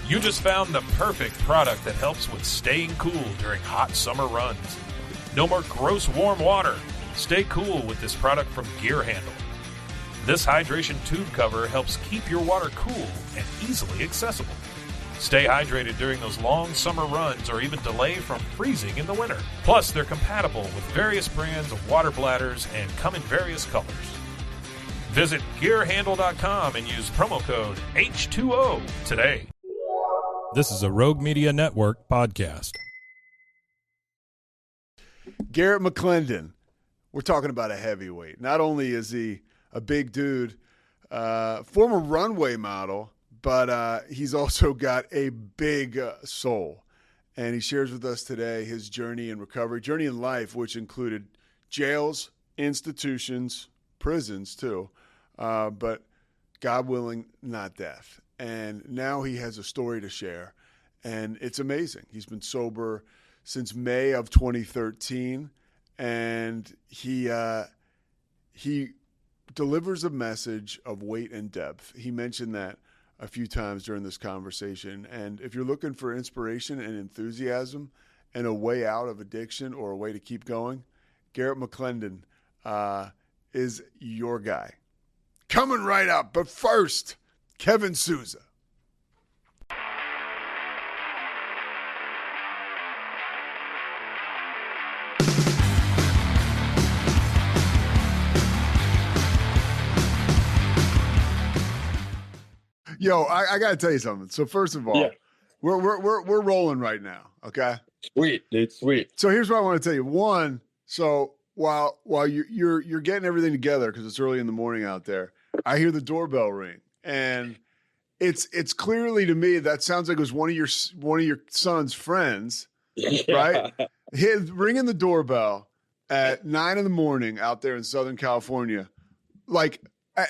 You just found the perfect product that helps with staying cool during hot summer runs. No more gross warm water. Stay cool with this product from Gear Handle. This hydration tube cover helps keep your water cool and easily accessible. Stay hydrated during those long summer runs or even delay from freezing in the winter. Plus, they're compatible with various brands of water bladders and come in various colors. Visit GearHandle.com and use promo code H2O today. This is a Rogue Media Network podcast. Garet Mclendon, we're talking about a heavyweight. Not only is he a big dude, former runway model, but he's also got a big soul. And he shares with us today his journey in recovery, journey in life, which included jails, institutions, prisons too, but God willing, not death. And now he has a story to share, and it's amazing. He's been sober since May of 2013, and he delivers a message of weight and depth. He mentioned that a few times during this conversation. And if you're looking for inspiration and enthusiasm and a way out of addiction or a way to keep going, Garet Mclendon is your guy. Coming right up, but first, Kevin Souza. Yo, I got to tell you something. So first of all, we're rolling right now. Okay. Sweet, dude. Sweet. So here's what I want to tell you. One, so while you're getting everything together because it's early in the morning out there, I hear the doorbell ring, and it's clearly to me that sounds like it was one of your son's friends, right? Ringing the doorbell at 9 a.m. out there in Southern California, like,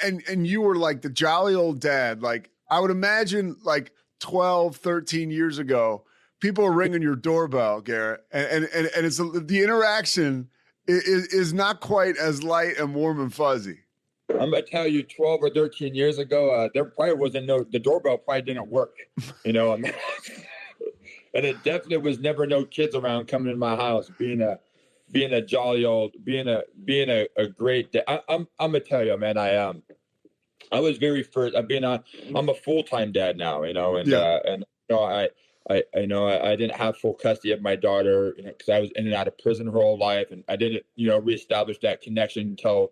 and you were like the jolly old dad. Like I would imagine, like 12, 13 years ago, people are ringing your doorbell, Garet, and it's the interaction is not quite as light and warm and fuzzy. I'm gonna tell you, 12 or 13 years ago, there probably wasn't the doorbell probably didn't work, and it definitely was never no kids around coming in my house, being a jolly old, being a great dad. I'm gonna tell you, man, I was very first. I'm a full-time dad now, and I didn't have full custody of my daughter because I was in and out of prison her whole life, and I didn't reestablish that connection until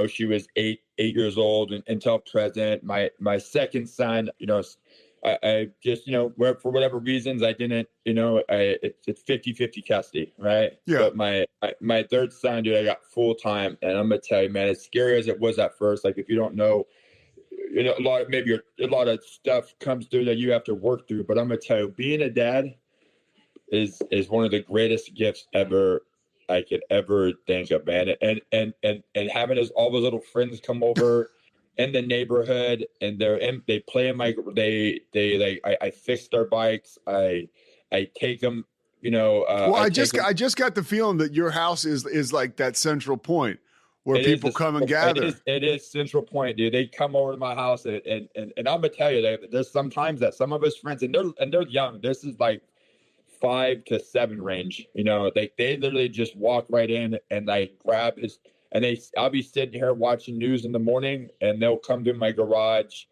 she was eight years old and until present. My second son, I just for whatever reasons I didn't it's 50-50 custody, right? Yeah. But my third son, dude, I got full time, and I'm gonna tell you, man, as scary as it was at first, like if you don't know. A lot of stuff comes through that you have to work through. But I'm gonna tell you, being a dad is one of the greatest gifts ever I could ever think of, man. And having all those little friends come over in the neighborhood, and they play in my I fix their bikes. I take them. I just got the feeling that your house is like that central point where people come and gather. It is central point, dude. They come over to my house, and I'm gonna tell you, there's sometimes that some of his friends, and they're young. This is like 5 to 7 range. They literally just walk right in and like grab his, and I'll be sitting here watching news in the morning, and they'll come to my garage,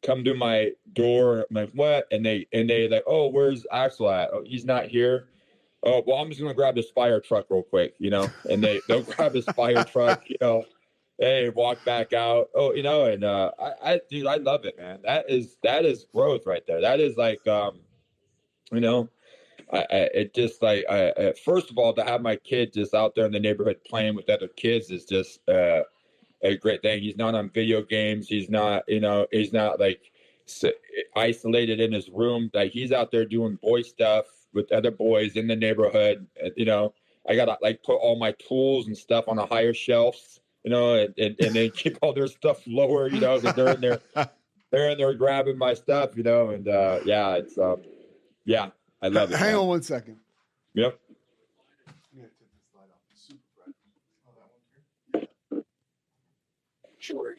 come to my door. I'm like, what? And they like, oh, where's Axel at? Oh, he's not here. Oh, well, I'm just going to grab this fire truck real quick, and they'll grab this fire truck, hey, walk back out. Oh, and dude, I love it, man. That is growth right there. That is like, it just like, first of all, to have my kid just out there in the neighborhood playing with other kids is just a great thing. He's not on video games. He's not, he's not like isolated in his room. Like he's out there doing boy stuff with other boys in the neighborhood. I gotta like put all my tools and stuff on a higher shelves, and then keep all their stuff lower, because they're in there grabbing my stuff, and it's I love it. Hang on one second. Yep. Sure.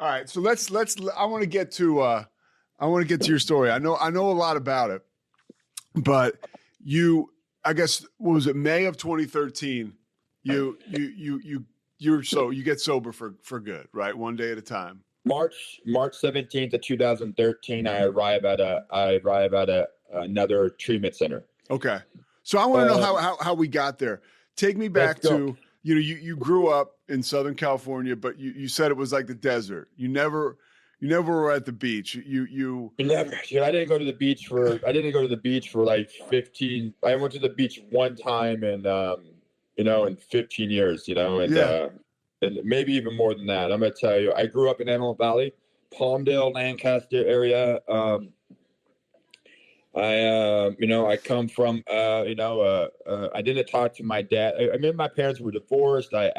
All right, so let's. I want to get to. I want to get to your story. I know a lot about it, but you. I guess what was it? May of 2013. You get sober for good, right? One day at a time. March 17th of 2013, I arrive at another treatment center. Okay, so I want to know how we got there. Take me back to you grew up in Southern California, but you said it was like the desert. You never were at the beach. You never. I didn't go to the beach for like 15. I went to the beach one time in 15 years. And maybe even more than that. I'm gonna tell you, I grew up in Antelope Valley, Palmdale, Lancaster area. I come from, I didn't talk to my dad. I mean, my parents were divorced. I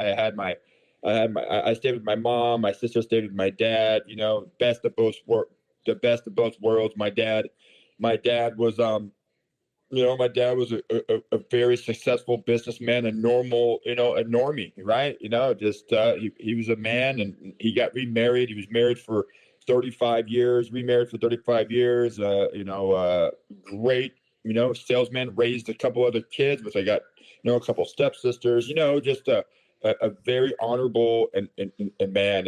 stayed with my mom. My sister stayed with my dad. The best of both worlds. My dad was, my dad was a very successful businessman, a normie, right? He was a man, and he got remarried. He was married for 35 years, remarried for 35 years. Great, salesman, raised a couple other kids, which I got, a couple stepsisters, just a very honorable and man.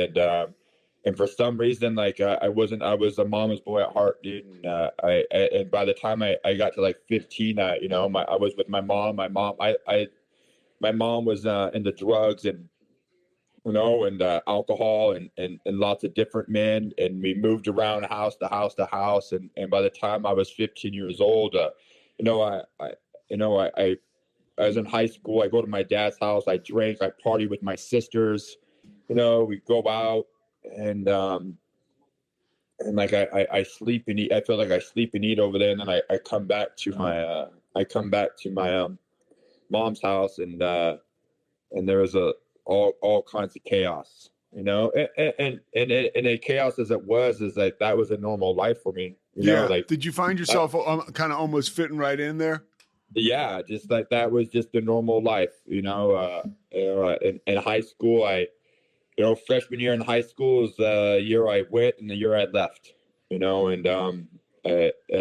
And for some reason, I was a mama's boy at heart, dude. And by the time I got to like 15, I was with my mom. My mom was into drugs and alcohol and lots of different men. And we moved around house to house to house. And by the time I was 15 years old, I was in high school. I go to my dad's house. I drank. I party with my sisters. We go out and I sleep and eat. I feel like I sleep and eat over there. And then I come back to my mom's house and there was all kinds of chaos, and chaos as it was, is like, that was a normal life for me. Did you find yourself kind of almost fitting right in there? Yeah. Just like, that was just the normal life, in high school. Freshman year in high school is the year I went and the year I left, at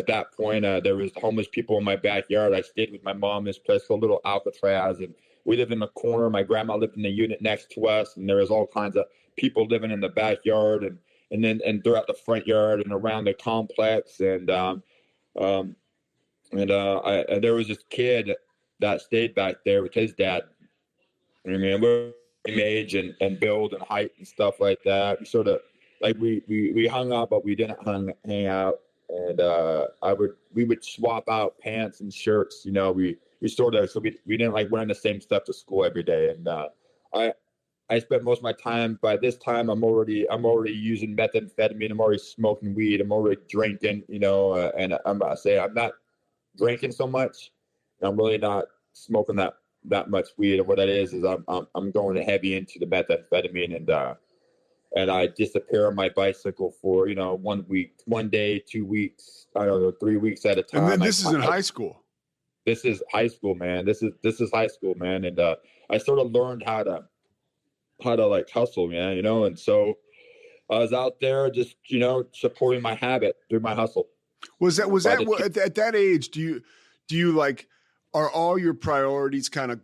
that point, there was homeless people in my backyard. I stayed with my mom in this place called Little Alcatraz, and we lived in the corner. My grandma lived in the unit next to us, and there was all kinds of people living in the backyard and throughout the front yard and around the complex. And there was this kid that stayed back there with his dad. I mean, we're the same age and build and height and stuff like that. We sort of we hung out, but we didn't hang out. And we would swap out pants and shirts. We didn't like wearing the same stuff to school every day. And I spent most of my time. By this time, I'm already using methamphetamine. I'm already smoking weed. I'm already drinking. And I'm not drinking so much. I'm really not smoking that much weed. And what that is I'm going heavy into the methamphetamine, and I disappear on my bicycle for 1 week, 1 day, 2 weeks, I don't know, 3 weeks at a time. And then this is in high school. This is high school, man. This is high school, man. And I sort of learned how to like hustle, man. And so I was out there just supporting my habit through my hustle. Was that at that age? Do you like, are all your priorities kind of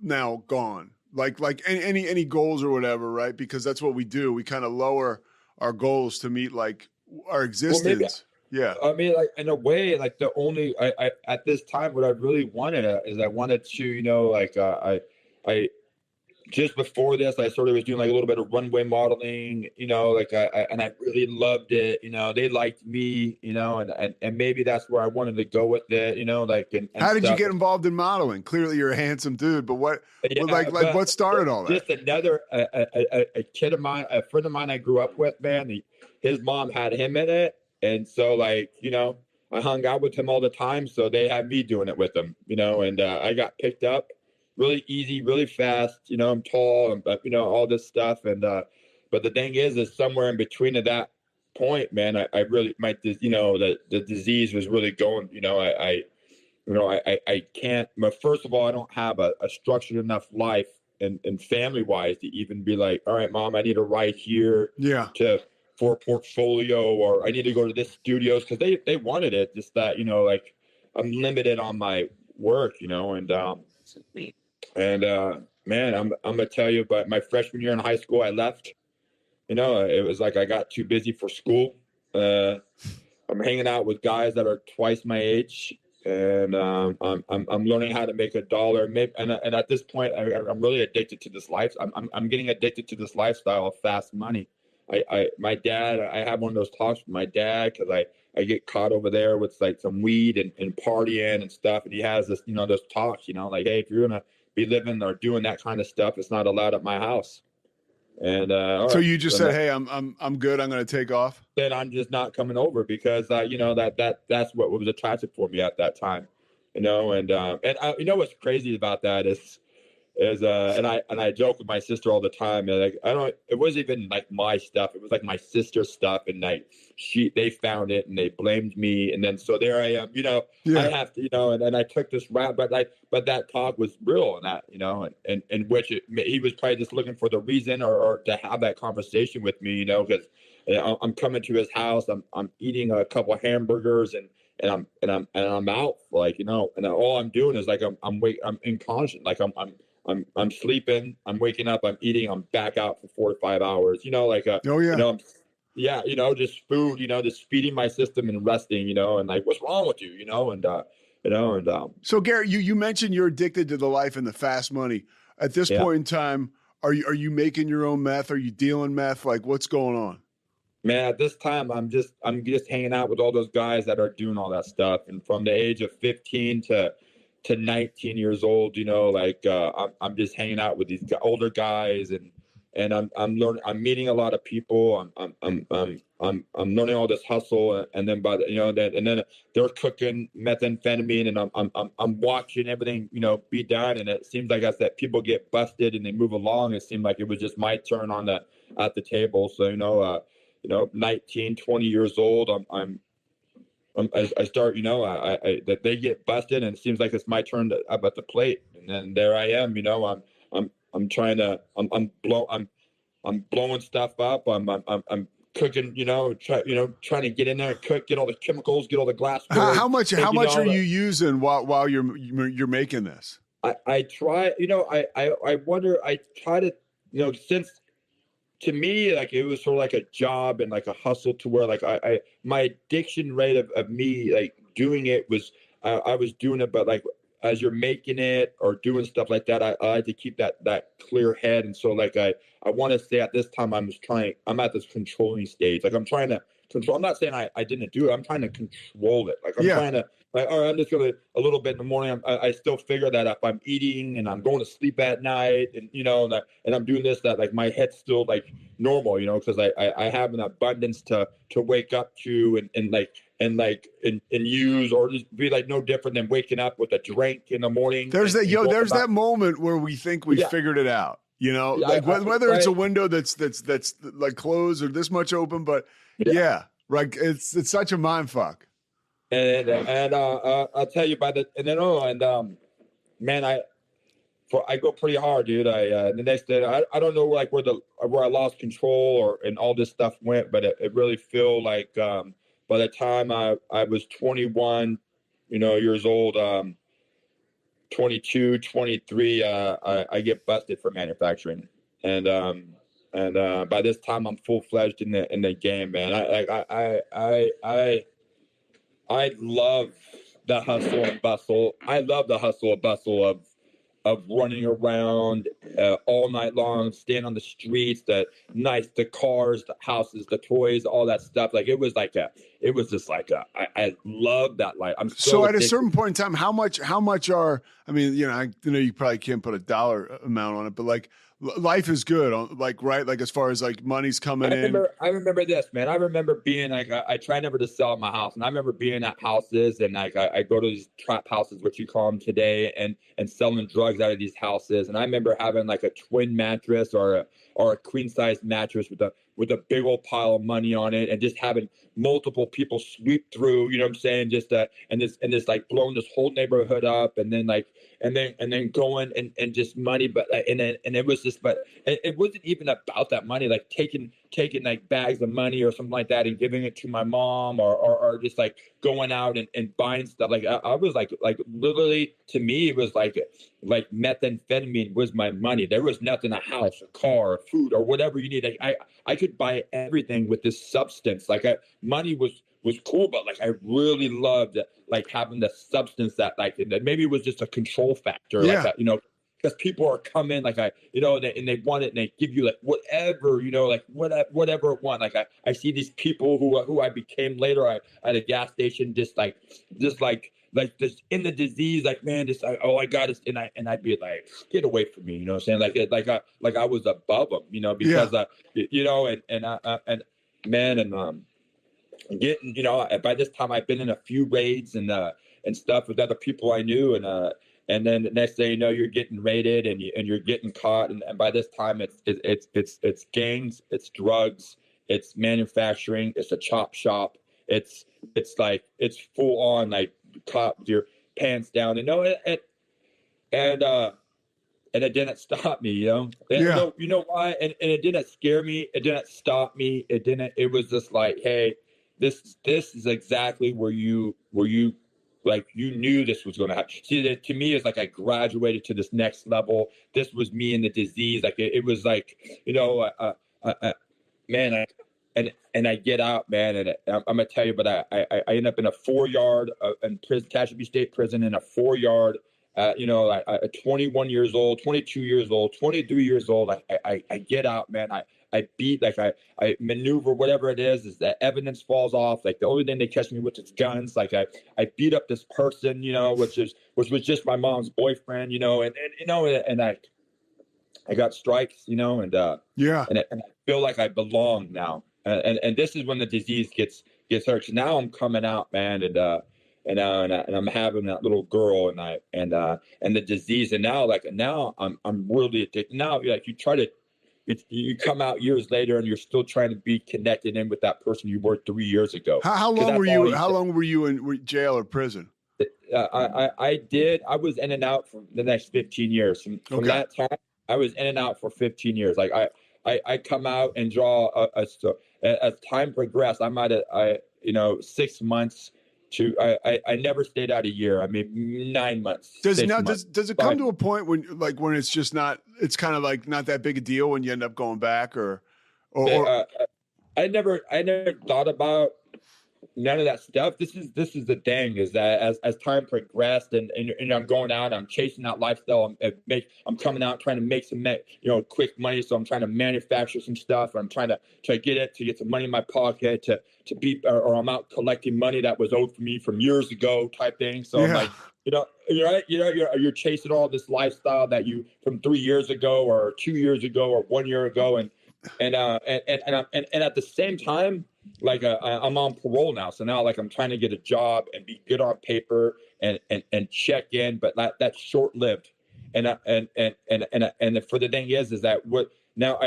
now gone? Like any goals or whatever, right? Because that's what we do. We kind of lower our goals to meet like our existence. Yeah. I mean, like, in a way, like, the only I at this time, what I really wanted is I wanted to, I just before this, I sort of was doing like a little bit of runway modeling, and I really loved it. They liked me, and maybe that's where I wanted to go with it, and how did you get involved in modeling? Clearly you're a handsome dude, but what what started all that? Just another, a kid of mine, a friend of mine I grew up with, man, his mom had him in it. And so, I hung out with him all the time. So they had me doing it with them, and I got picked up really easy, really fast. I'm tall and, all this stuff. And, but the thing is somewhere in between at that point, man, I really might, the disease was really going, I can't, but first of all, I don't have a structured enough life and family wise to even be like, all right, mom, I need to write here for a portfolio, or I need to go to this studios, because they wanted it. Just that, like I'm limited on my work, man, I'm gonna tell you, but my freshman year in high school, I left. It was like I got too busy for school. I'm hanging out with guys that are twice my age, and I'm learning how to make a dollar. Maybe, and at this point, I'm really addicted to this life. I'm getting addicted to this lifestyle of fast money. My dad, I have one of those talks with my dad, because I get caught over there with like some weed and partying and stuff, and he has this, those talks, like, hey, if you're gonna be living or doing that kind of stuff, it's not allowed at my house. And so you just said, hey, I'm good, I'm going to take off. Then I'm just not coming over, because that's what was attractive for me at that time, and what's crazy about that is and I joke with my sister all the time, and like it wasn't even like my stuff, it was like my sister's stuff, and like they found it and they blamed me, and then so there I am, I have to, and then I took this route, but that talk was real, and that, and which he was probably just looking for the reason or to have that conversation with me, because I'm coming to his house, I'm eating a couple of hamburgers, and I'm out, like, and all I'm doing is like I'm inconscient, like I'm sleeping, I'm waking up, I'm eating, I'm back out for 4 to 5 hours, just food, just feeding my system and resting, and like, what's wrong with you, So Garet, you mentioned you're addicted to the life and the fast money. At this point in time, are you making your own meth? Are you dealing meth? Like, what's going on? Man, at this time, I'm just hanging out with all those guys that are doing all that stuff, and from the age of 15 to 19 years old, I'm just hanging out with these older guys, and I'm learning, I'm meeting a lot of people. I'm learning all this hustle, and then then they're cooking methamphetamine, and I'm watching everything, be done. And it seems like as that people get busted and they move along, it seemed like it was just my turn at the table. So, 19, 20 years old, I start, that they get busted, and it seems like it's my turn up at the plate, and then there I am, I'm trying to, I'm blowing stuff up, I'm cooking, trying to get in there and cook, get all the chemicals, get all the glass. How much are you using while you're making this? I try, I wonder, I try to, since, to me, like, it was sort of like a job and like a hustle, to where like my addiction rate of me like doing it was, I was doing it, but like as you're making it or doing stuff like that, I like to keep that clear head. And so like I want to say at this time I'm at this controlling stage. Like I'm trying to control. I'm not saying I didn't do it. I'm trying to control it. Like I'm trying to, like, all right, I'm just gonna a little bit in the morning. I still figure that if I'm eating and I'm going to sleep at night, and and I'm doing this, that like my head's still like normal, because I have an abundance to wake up to and use, or just be like no different than waking up with a drink in the morning. There's that moment where we think we figured it out, like whether it's a window that's like closed or this much open, but right, it's such a mind fuck. And I'll tell you man, I go pretty hard, dude. The next day, I don't know like where I lost control and all this stuff went, but it really feel like by the time I was 21, years old, 22, 23, I get busted for manufacturing, and by this time I'm full fledged in the game, man. I love the hustle and bustle. I love the hustle and bustle of running around all night long, staying on the streets, the cars, the houses, the toys, all that stuff. Like it was just like I love that life. I'm so at a certain point in time, how much are, I mean, I know you probably can't put a dollar amount on it, but like life is good, like, right? Like as far as like money's coming in. I remember this, man. I remember being like, I try never to sell my house. And I remember being at houses, and like, I go to these trap houses, what you call them today, and selling drugs out of these houses. And I remember having like a twin mattress or a queen size mattress with with a big old pile of money on it, and just having multiple people sweep through, you know what I'm saying? Just and this like blowing this whole neighborhood up, and then going and just money, but and it was just, but it wasn't even about that money, like taking like bags of money or something like that and giving it to my mom, or just like going out and buying stuff. Like I was like literally, to me it was like methamphetamine was my money. There was nothing, a house, a car, a food, or whatever you need. Like, I could buy everything with this substance. Like money was cool, but like I really loved like having the substance that like maybe it was just a control factor, Yeah. like that, you know, because people are coming like you know, and they want it, and they give you like whatever, you know, like whatever it want. Like I see these people who I became later at a gas station, just just in the disease, like, man, just I got it, and I'd be like, get away from me, you know what I'm saying? Like I was above them, you know, because you know, and man, and getting, you know, by this time I've been in a few raids and stuff with other people I knew, and then the next day, you know, you're getting raided and you're getting caught, and by this time it's gangs, it's drugs, it's manufacturing, it's a chop shop, it's like it's full on like cop with your pants down, you know, and it didn't stop me, you know. And you know why? And it didn't scare me. It didn't stop me. It didn't. It was just like, hey, this is exactly where you like you knew this was going to happen. See, to me, it's like I graduated to this next level. This was me in the disease. Like it was like, you know, man, and I get out, man, and I'm gonna tell you, but I end up in a 4-yard in prison, Tehachapi State Prison, in a 4-yard. You know, at 21 years old, 22 years old, 23 years old, I get out, man. I beat, like I maneuver, whatever it is that evidence falls off. Like the only thing they catch me with is guns. Like I beat up this person, you know, which was just my mom's boyfriend, you know, and you know, and I got strikes, you know, and and I feel like I belong now. And this is when the disease gets hurt. So now I'm coming out, man, and I'm having that little girl, and the disease, and now I'm really addicted. Now, like you come out years later, and you're still trying to be connected in with that person you were 3 years ago. How long were you? How long were you in jail or prison? I was in and out for the next 15 years. From that time, I was in and out for 15 years. Like I come out and draw as time progressed. I might have, 6 months to, I never stayed out a year. I mean, 9 months. Does it come to a point when it's just not, it's kind of like not that big a deal when you end up going back or I never thought about none of that stuff. This is the thing, is that as time progressed and I'm going out, I'm chasing that lifestyle. I'm coming out trying to make some quick money. So I'm trying to manufacture some stuff. I'm trying to get some money in my pocket to be, or I'm out collecting money that was owed for me from years ago type thing. So I'm like, you're chasing all this lifestyle that you from 3 years ago or 2 years ago or 1 year ago, and at the same time, like I'm on parole now, so now like I'm trying to get a job and be good on paper and check in, but that's short lived. And for the thing is that what now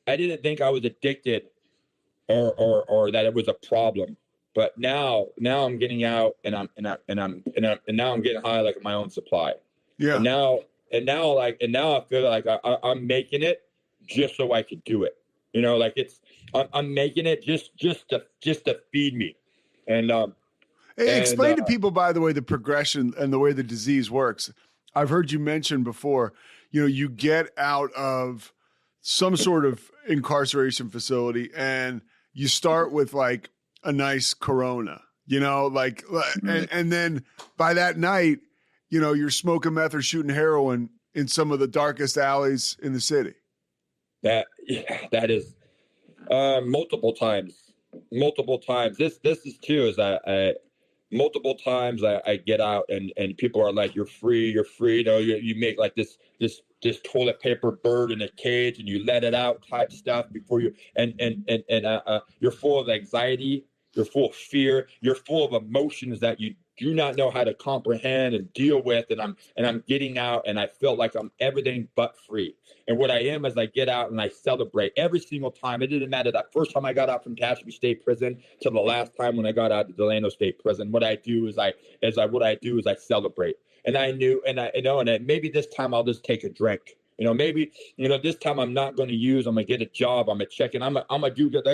I didn't think I was addicted or that it was a problem, but now I'm getting out and now I'm getting high like my own supply. Yeah. And now I feel like I'm making it just so I could do it. You know, like I'm making it just to feed me. And explain to people, by the way, the progression and the way the disease works. I've heard you mention before, you get out of some sort of incarceration facility and you start with like a nice Corona, and then by that night, you're smoking meth or shooting heroin in some of the darkest alleys in the city. That is multiple times. This is too, is that multiple times I get out and people are like, you're free. You make like this toilet paper bird in a cage and you let it out type stuff before you, and you're full of anxiety. you're full of fear, you're full of emotions that you do not know how to comprehend and deal with. And I'm getting out, and I feel like I'm everything but free. And what I am is I get out and I celebrate every single time. It didn't matter that first time I got out from Tehachapi State Prison to the last time when I got out of Delano State Prison. What I do is I celebrate. And I knew, and maybe this time I'll just take a drink. Maybe this time I'm not going to use. I'm gonna get a job. I'm gonna check in. I'm gonna do good.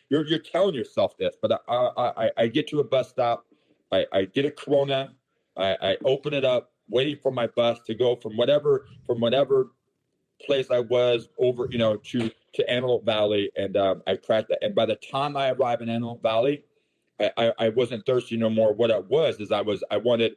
You're telling yourself this, but I get to a bus stop. I get a Corona. I open it up, waiting for my bus to go from whatever place I was over, to Antelope Valley, and I cracked that. And by the time I arrive in Antelope Valley, I wasn't thirsty no more. What it was is I wanted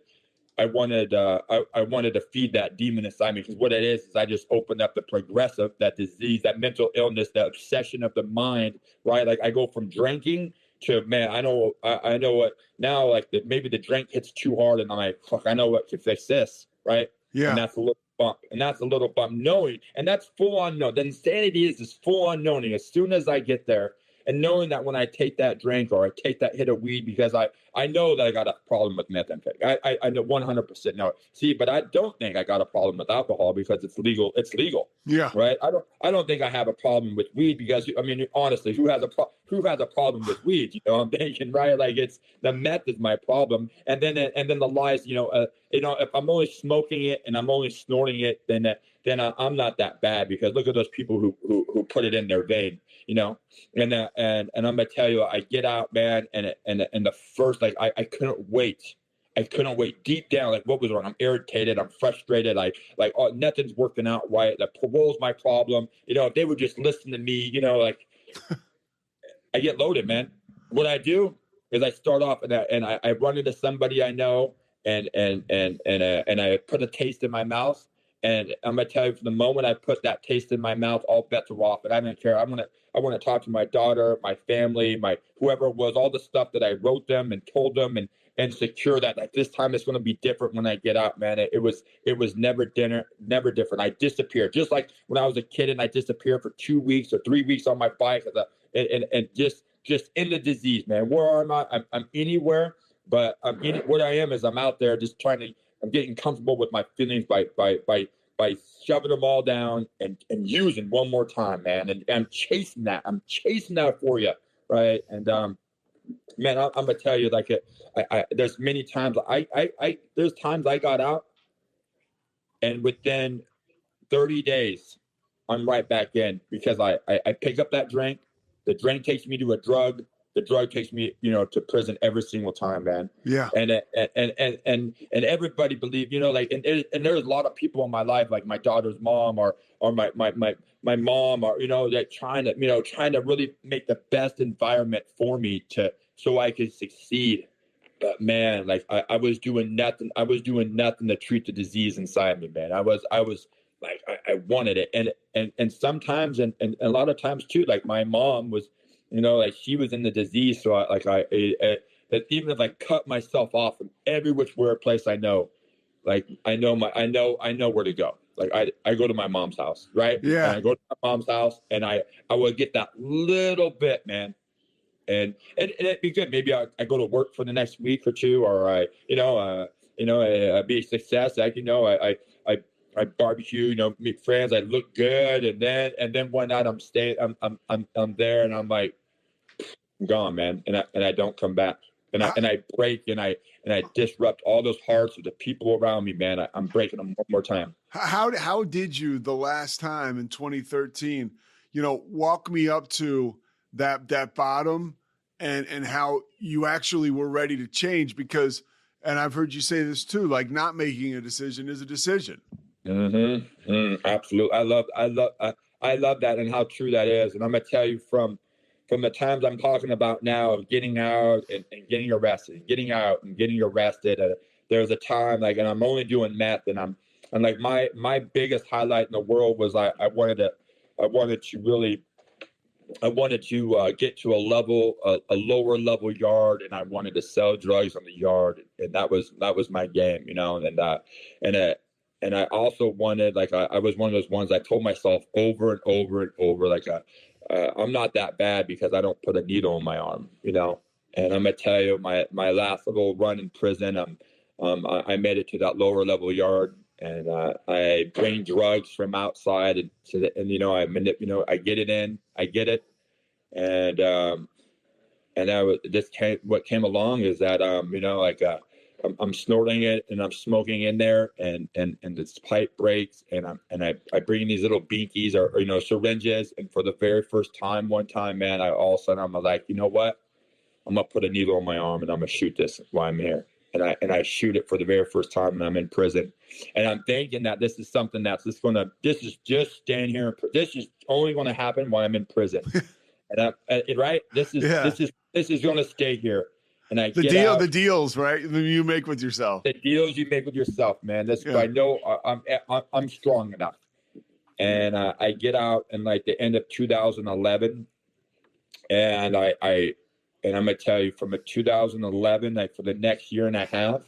to feed that demon inside me, because what it is I just opened up the progressive, that disease, that mental illness, that obsession of the mind, right? Like I go from drinking to, man, I know what now, like maybe the drink hits too hard, and I'm like, fuck, I know what to fix this, right? Yeah. And that's a little bump, knowing, and that's full on know. The insanity is this full on knowing as soon as I get there, and knowing that when I take that drink or I take that hit of weed, because I know that I got a problem with methamphetamine. I know 100% know it. See, but I don't think I got a problem with alcohol because it's legal. It's legal. Yeah. Right. I don't think I have a problem with weed because, I mean, honestly, who has a problem with weed? I'm thinking, right? Like it's the meth is my problem. And then the lies, if I'm only smoking it and I'm only snorting it, then I'm not that bad, because look at those people who put it in their vein, and I'm gonna tell you, I get out, man, and the first, like I couldn't wait. I couldn't wait. Deep down, like what was wrong? I'm irritated. I'm frustrated. Oh, nothing's working out right. The parole's my problem. If they would just listen to me, like I get loaded, man. What I do is I start off and I run into somebody I know, and I put a taste in my mouth. And I'm gonna tell you, from the moment I put that taste in my mouth, all bets are off. And I don't care. I want to talk to my daughter, my family, my whoever it was, all the stuff that I wrote them and told them, and secure that, like, this time it's going to be different when I get out, man. It was never different. I disappeared, just like when I was a kid, and I disappeared for 2 weeks or 3 weeks on my bike, and just in the disease, man. Where am I? I'm anywhere, but what I am is I'm out there just I'm getting comfortable with my feelings by shoving them all down and using one more time, man. And I'm chasing that. I'm chasing that for you, right? And man, I'm gonna tell you, like, there's many times there's times I got out, and within 30 days, I'm right back in, because I pick up that drink. The drink takes me to a drug. The drug takes me, to prison every single time, man. Yeah. And everybody believe, and there's a lot of people in my life, like my daughter's mom or my mom, or, that trying to really make the best environment for me so I could succeed. But man, like I was doing nothing. I was doing nothing to treat the disease inside me, man. I was like, I wanted it. And sometimes, and a lot of times too, like my mom was, like she was in the disease. So that even if I cut myself off from every which place I know, like I know where to go. Like I go to my mom's house, right? Yeah. And I go to my mom's house, and I would get that little bit, man. And it'd be good. Maybe I go to work for the next week or two, or I be a success. I barbecue, meet friends. I look good, and then one night I'm there, and I'm like, I'm gone, man, and I don't come back, and I break, and I disrupt all those hearts of the people around me, man. I'm breaking them one more time. How did you the last time in 2013? Walk me up to that bottom, and how you actually were ready to change, because, and I've heard you say this too, like not making a decision is a decision. Absolutely. I love that, and how true that is. And I'm gonna tell you, from the times I'm talking about now, of getting out and getting arrested, getting out and getting arrested. There was a time, like, and I'm only doing meth, and I'm like, my biggest highlight in the world was I wanted to get to a lower level yard, and I wanted to sell drugs on the yard, and that was my game, and I also wanted, like, I was one of those ones I told myself over and over and over, like, I'm not that bad because I don't put a needle in my arm, And I'm gonna tell you, my last little run in prison, I made it to that lower level yard, and I bring drugs from outside, and I get it in, I get it, and what came along is that I'm snorting it and I'm smoking in there, and this pipe breaks, and I bring these little binkies or syringes, and for the very first time, one time, man, all of a sudden I'm like, you know what? I'm gonna put a needle on my arm and I'm gonna shoot this while I'm here. And I shoot it for the very first time, and I'm in prison. And I'm thinking that this is something this is just staying here. This is only going to happen while I'm in prison. And right, this is going to stay here. And I get out. The deals, right? You make with yourself. The deals you make with yourself, man. I know I'm strong enough. And I get out in like the end of 2011, and I'm gonna tell you, from 2011, like for the next year and a half,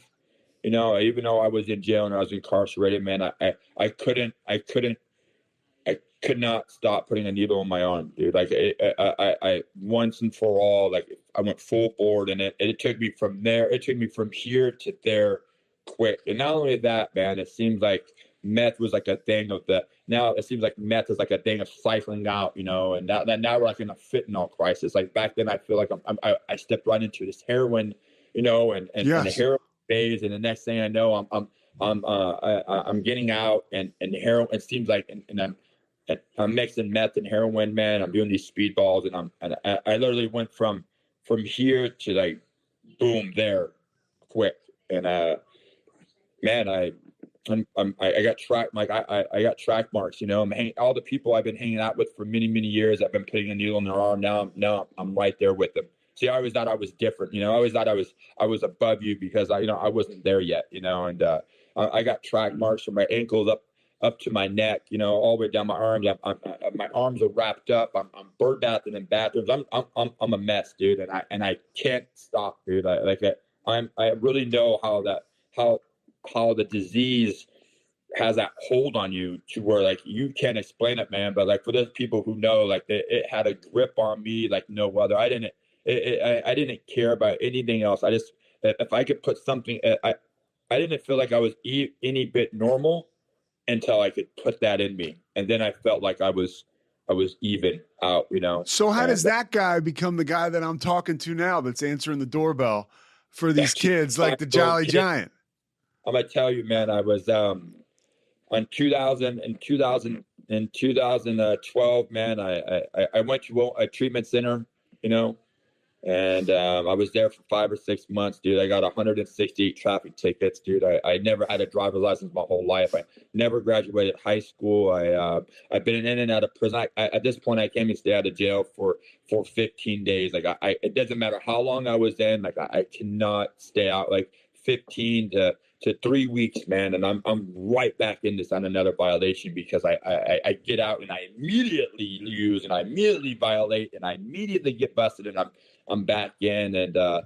even though I was in jail and I was incarcerated, man, I could not stop putting a needle on my arm, dude. Like I once and for all, like I went full board, and it took me from there. It took me from here to there quick. And not only that, man, it seems like meth was like a thing now it seems like meth is like a thing of siphoning out, and now we're like in a fentanyl crisis. Like back then, I feel like I stepped right into this heroin, and the heroin phase, and the next thing I know, I'm getting out, and heroin. It seems like, and I'm mixing meth and heroin, man. I'm doing these speedballs, and I literally went from here to like boom there, quick, and man, I got track, like I got track marks, I'm all the people I've been hanging out with for many, many years. I've been putting a needle in their arm. Now I'm right there with them. See, I always thought I was different, I always thought I was above you because I wasn't there yet, and I got track marks from my ankles up to my neck, all the way down my arms. My arms are wrapped up. I'm bird bathing in bathrooms. I'm a mess, dude, and I can't stop, dude. I really know how the disease has that hold on you to where like you can't explain it, man. But like for those people who know, like it had a grip on me like no other. I didn't care about anything else. I just, if I could put something, I didn't feel like I was any bit normal until I could put that in me, and then I felt like I was even out, So how does that guy become the guy that I'm talking to now that's answering the doorbell for these kids like the Jolly Giant? I'm gonna tell you, man. I was in 2012, man. I went to a treatment center, and I was there for 5 or 6 months, dude. I got 168 traffic tickets, dude. I never had a driver's license my whole life. I never graduated high school. I've been in and out of prison. At this point, I can't even stay out of jail for 15 days. Like it doesn't matter how long I was in. Like I cannot stay out like 15 to 3 weeks, man, and I'm right back in this on another violation because I get out and I immediately use and I immediately violate and I immediately get busted, and I'm back in, and I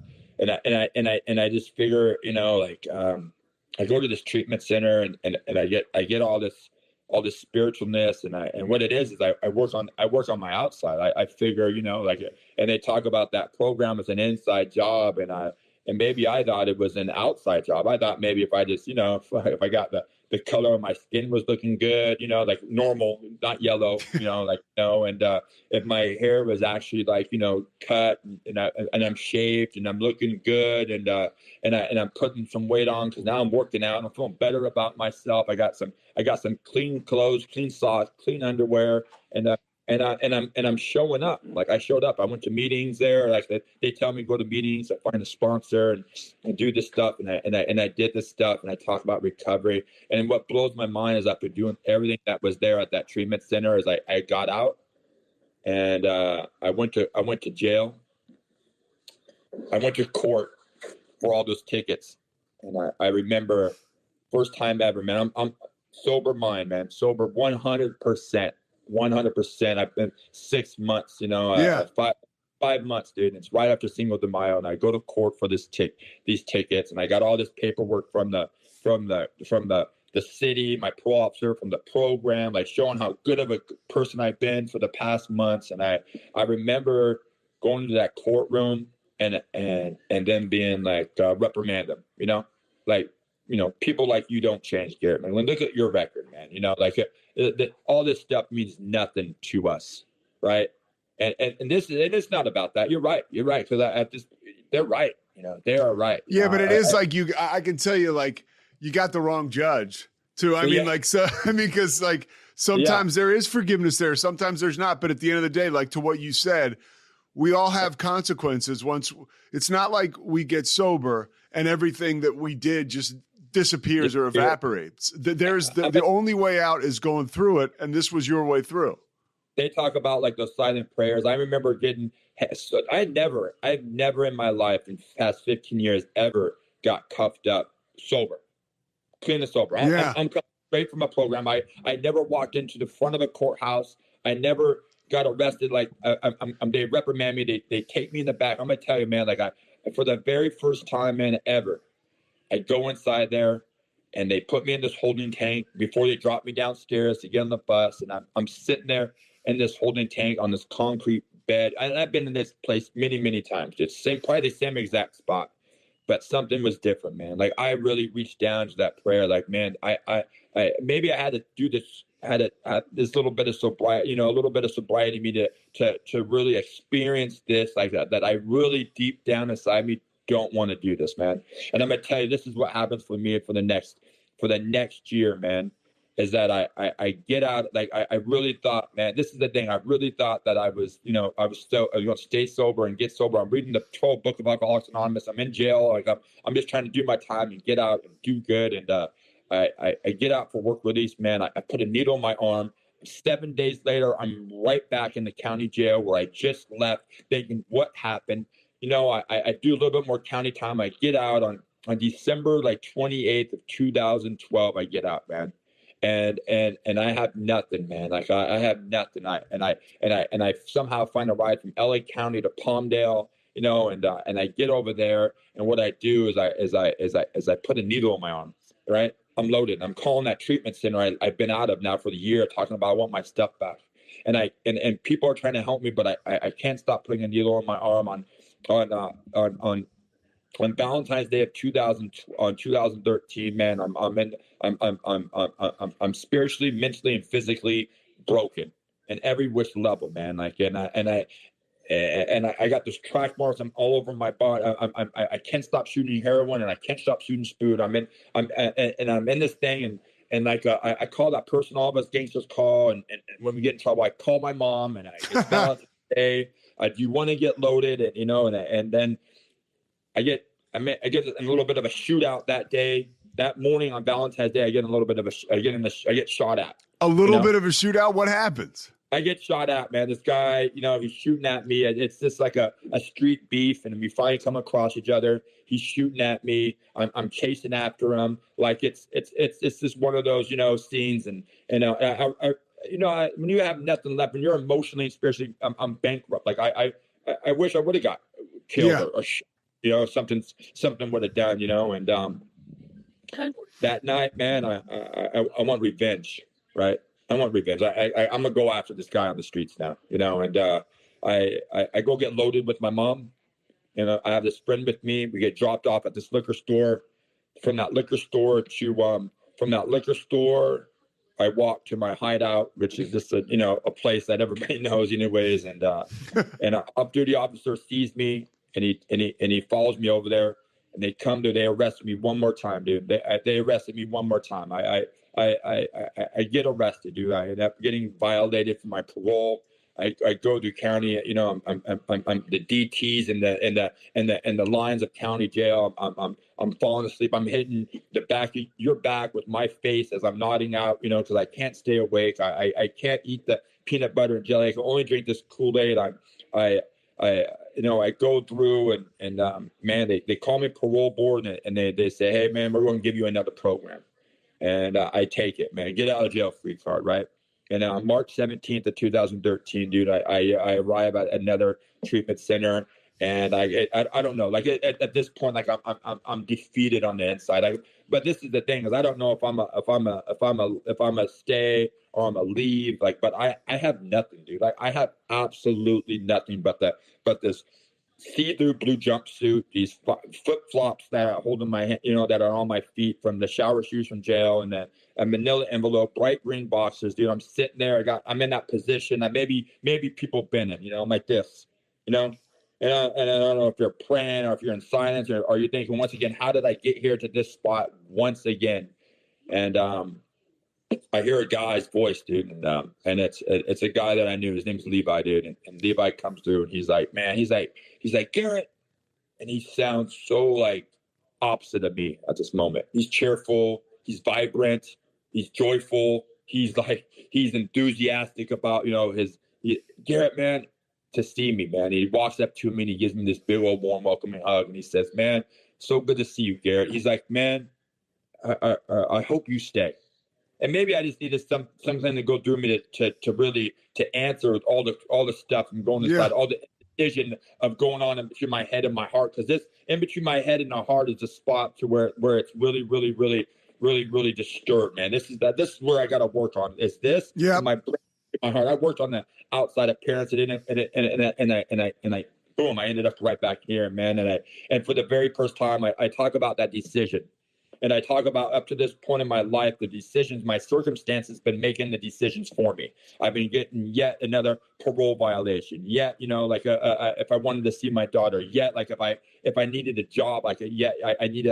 just figure, I go to this treatment center, and I get all this spiritualness, and what it is I work on my outside. I figure, and they talk about that program as an inside job, and maybe I thought it was an outside job. I thought maybe if I just, if I got the color of my skin was looking good, like normal, not yellow, and if my hair was actually like, cut and I'm shaved and I'm looking good, and I'm putting some weight on because now I'm working out and I'm feeling better about myself. I got some clean clothes, clean socks, clean underwear, and I'm showing up. Like I showed up. I went to meetings there. Like they tell me go to meetings. I find a sponsor and do this stuff. And I did this stuff. And I talk about recovery. And what blows my mind is after doing everything that was there at that treatment center, is I got out, and I went to jail. I went to court for all those tickets. And I remember first time ever, man. I'm sober mind, man. Sober 100%. 100%. I've been 6 months, 5 months, dude. And it's right after Cinco de Mayo, and I go to court for these tickets, and I got all this paperwork from the city, my parole officer, from the program, like showing how good of a person I've been for the past months. And I remember going to that courtroom, and then being like, reprimand them, like, people like you don't change, Garet Mclendon. Look at your record, man. Like all this stuff means nothing to us, right? And it's not about that. You're right. You're right. Because they're right. They are right. Yeah, but it is like I can tell you, like, you got the wrong judge too. I mean, like, so, I mean, because like sometimes there is forgiveness there, sometimes there's not. But at the end of the day, like to what you said, we all have consequences. Once it's not like we get sober and everything that we did just disappears or evaporates. There's the only way out is going through it, and this was your way through. They talk about like those silent prayers. I remember I've never in my life in the past 15 years ever got cuffed up sober, clean and sober. Yeah. I'm straight from a program. I never walked into the front of a courthouse. I never got arrested. Like they reprimand me. They take me in the back. I'm gonna tell you, man. Like for the very first time, man, ever, I go inside there, and they put me in this holding tank before they drop me downstairs to get on the bus, and I'm sitting there in this holding tank on this concrete bed. I've been in this place many, many times. It's probably the same exact spot, but something was different, man. Like I really reached down to that prayer. Like, man, I maybe I had to do this. Had this little bit of sobriety, a little bit of sobriety in me to really experience this like that. That I really deep down inside me don't want to do this, man. And I'm gonna tell you, this is what happens for me for the next year, man. Is that I get out, like I really thought, man, this is the thing. I really thought that I was going to stay sober and get sober. I'm reading the 12 book of Alcoholics Anonymous. I'm in jail. Like I'm just trying to do my time and get out and do good. And I get out for work release, man. I put a needle in my arm. 7 days later, I'm right back in the county jail where I just left, thinking, what happened? I do a little bit more county time. I get out on December 28th of 2012. I get out, man. And I have nothing, man. Like I have nothing. I somehow find a ride from LA County to Palmdale, and I get over there, and what I do is I put a needle in my arm, right? I'm loaded. I'm calling that treatment center I've been out of now for the year, talking about I want my stuff back, and people are trying to help me, but I can't stop putting a needle in my arm on Valentine's Day of 2013, man. I'm spiritually, mentally, and physically broken in every which level, man. Like, and I got this track marks. I'm all over my body. I can't stop shooting heroin, and I can't stop shooting spoon. I'm in this thing, and like I call that person all of us gangsters call, and when we get in trouble, I call my mom, and it's Valentine's Day. Do you want to get loaded? And then I get in a little bit of a shootout that day. That morning on Valentine's Day, I get shot at. A little bit of a shootout. What happens? I get shot at, man. This guy, he's shooting at me. It's just like a street beef, and we finally come across each other. He's shooting at me. I'm chasing after him. Like it's just one of those, scenes. And when you have nothing left, when you're emotionally and spiritually, I'm bankrupt. Like I wish I would have got killed or something would have done, and that night, man, I want revenge, right? I want revenge. I'm gonna go after this guy on the streets now, and I go get loaded with my mom, and I have this friend with me. We get dropped off at this liquor store. From that liquor store, I walk to my hideout, which is just a place that everybody knows anyways, and an off-duty officer sees me, and he follows me over there, and they arrested me one more time, dude. They arrested me one more time. I get arrested, dude. I end up getting violated for my parole. I go through county, I'm the DTs and the lines of county jail. I'm falling asleep. I'm hitting the back of your back with my face as I'm nodding out, because I can't stay awake. I can't eat the peanut butter and jelly. I can only drink this Kool-Aid. I go through and man, they call me parole board, and they say, hey man, we're going to give you another program. And I take it, man. Get out of jail free card, right? And on March 17th of 2013, dude, I arrive at another treatment center, and I don't know, like at this point, like I'm defeated on the inside. But this is the thing, is I don't know if I'm a stay or I'm a leave. Like, but I have nothing, dude. Like I have absolutely nothing but this see-through blue jumpsuit, these flip-flops that I hold in my hand, that are on my feet from the shower shoes from jail, and then a manila envelope, bright green boxes, dude. I'm sitting there. I'm in that position that maybe people been in, I'm like this, you know. And I don't know if you're praying or if you're in silence or you're thinking once again, how did I get here to this spot once again? And I hear a guy's voice, dude, and it's a guy that I knew. His name's Levi, dude, and Levi comes through, and he's like, man, he's like Garet, and he sounds so like opposite of me at this moment. He's cheerful, he's vibrant, he's joyful, he's enthusiastic about Garet, man, to see me, man. He walks up to me and he gives me this big old warm welcoming hug, and he says, man, so good to see you, Garet. He's like, man, I hope you stay. And maybe I just needed something to go through me to really answer all the stuff and going inside, all the decision of going on in between my head and my heart. Because this in between my head and my heart is a spot to where it's really disturbed, man. This is where I got to work on. Is this my brain, my heart? I worked on the outside appearance, and I boom, I ended up right back here, man. And for the very first time, I talk about that decision. And I talk about up to this point in my life, the decisions, my circumstances been making the decisions for me. I've been getting yet another parole violation. Yet, if I wanted to see my daughter, yet, like if I needed a job, I need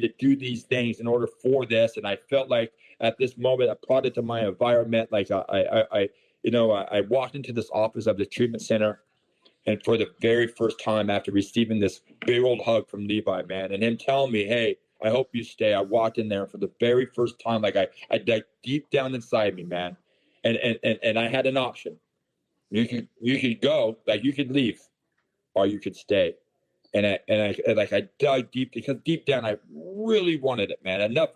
to do these things in order for this. And I felt like at this moment, I brought it to my environment. Like I walked into this office of the treatment center. And for the very first time after receiving this big old hug from Levi, man, and him telling me, hey, I hope you stay. I walked in there for the very first time, like I dug deep down inside me, man. And I had an option. You could go, like you could leave, or you could stay. And I dug deep because deep down I really wanted it, man. Enough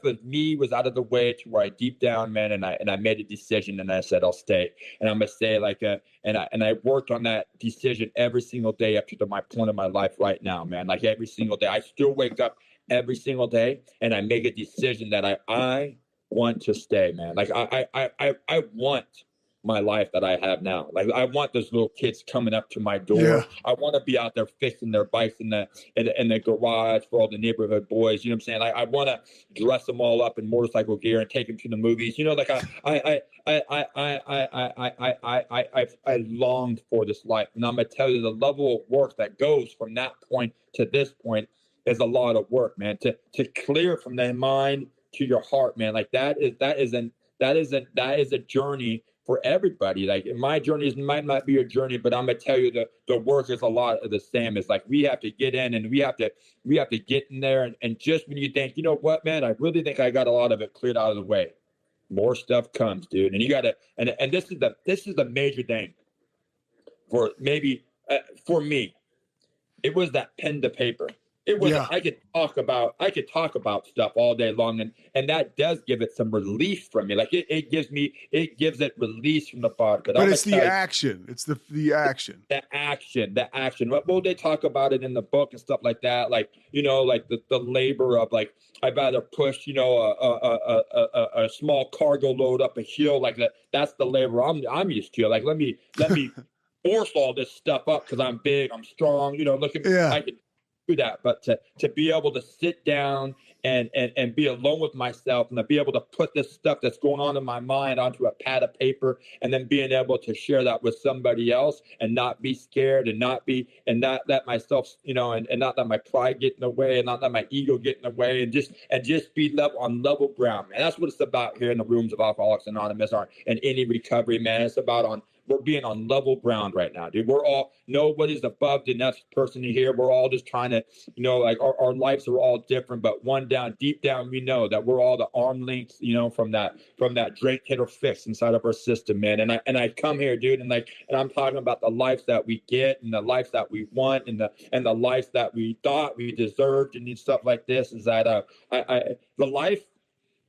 of me was out of the way to where I deep down, man, and I made a decision and I said I'll stay. And I'm gonna stay and I worked on that decision every single day up to my point of my life right now, man. Like every single day. I still wake up every single day and I make a decision that I want to stay, man. Like I want my life that I have now. Like I want those little kids coming up to my door. Yeah. I want to be out there fixing their bikes in the garage for all the neighborhood boys. You know what I'm saying? I want to dress them all up in motorcycle gear and take them to the movies. Like I longed for this life, and I'm gonna tell you the level of work that goes from that point to this point is a lot of work, man. To clear from the mind to your heart, man. Like that is a journey for everybody. Like my journey might not be your journey, but I'm gonna tell you the work is a lot of the same. It's like we have to get in and we have to get in there and just when you think, you know what, man, I really think I got a lot of it cleared out of the way. More stuff comes, dude. And you gotta and this is the major thing for maybe for me. It was that pen to paper. It was I could talk about stuff all day long, and that does give it some relief from me. Like it gives it release from the body. But it's the action. It's the action. The action. Well, they talk about it in the book and stuff like that. Like like the labor of like I'd rather push a small cargo load up a hill like that. That's the labor I'm used to. Like let me force all this stuff up because I'm big, I'm strong. Look at me. Yeah. I can do that, but to be able to sit down and be alone with myself and to be able to put this stuff that's going on in my mind onto a pad of paper and then being able to share that with somebody else and not be scared and not let myself and not let my pride get in the way and not let my ego get in the way and just be on level ground, man. That's what it's about here in the rooms of Alcoholics Anonymous or in any recovery, man. It's about we're being on level ground right now, dude. We're all, nobody's above the next person here. We're all just trying to, like our lives are all different, but deep down, we know that we're all the arm links, from that drink, hit or fix inside of our system, man. And I come here, dude, and I'm talking about the lives that we get and the lives that we want and the lives that we thought we deserved and stuff like this is that the life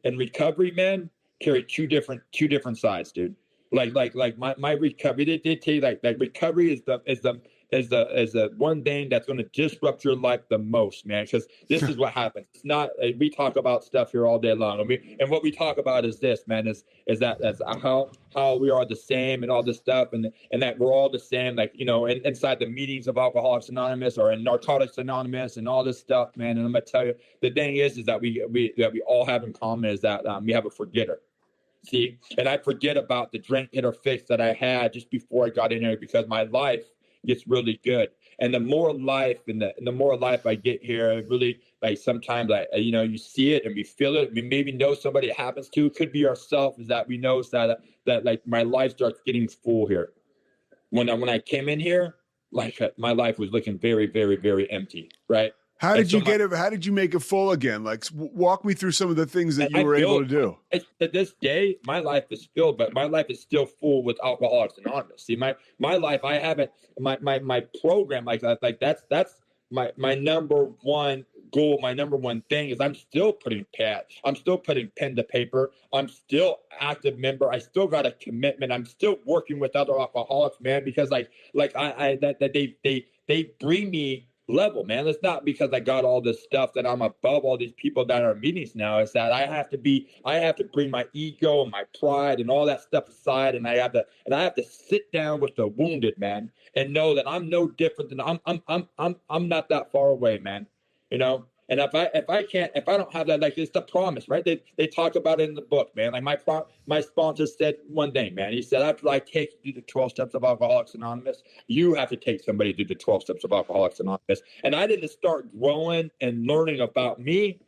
and recovery, man, carry two different sides, dude. Like my recovery. They tell you like recovery is the one thing that's going to disrupt your life the most, man. Because this is what happens. It's not we talk about stuff here all day long, and what we talk about is this, man. Is that's how we are the same and all this stuff, and that we're all the same, like inside the meetings of Alcoholics Anonymous or in Narcotics Anonymous and all this stuff, man. And I'm gonna tell you, the thing is that we all have in common is that we have a forgetter. See, and I forget about the drink hit or fix that I had just before I got in here because my life gets really good. And the more life and the more life I get here, it really, like, sometimes you see it and we feel it. We maybe know somebody it happens to. It could be ourselves, is that we know that like my life starts getting full here. When I came in here, like my life was looking very, very, very empty, right? How did you get it? How did you make it full again? Like, walk me through some of the things that you were able to do. To this day, my life is filled, but my life is still full with Alcoholics Anonymous. See, my life, I haven't my program like that's my number one goal. My number one thing is I'm still putting pen to paper. I'm still active member. I still got a commitment. I'm still working with other alcoholics, man, because they bring me level, man. It's not because I got all this stuff that I'm above all these people that are in meetings now. It's that I have to bring my ego and my pride and all that stuff aside, and I have to sit down with the wounded, man, and know that I'm no different than I'm not that far away, man. And if I don't have that, like, it's the promise, right? They talk about it in the book, man. Like my sponsor said one thing, man. He said, after I take you through the 12 steps of Alcoholics Anonymous, you have to take somebody through the 12 steps of Alcoholics Anonymous. And I didn't start growing and learning about me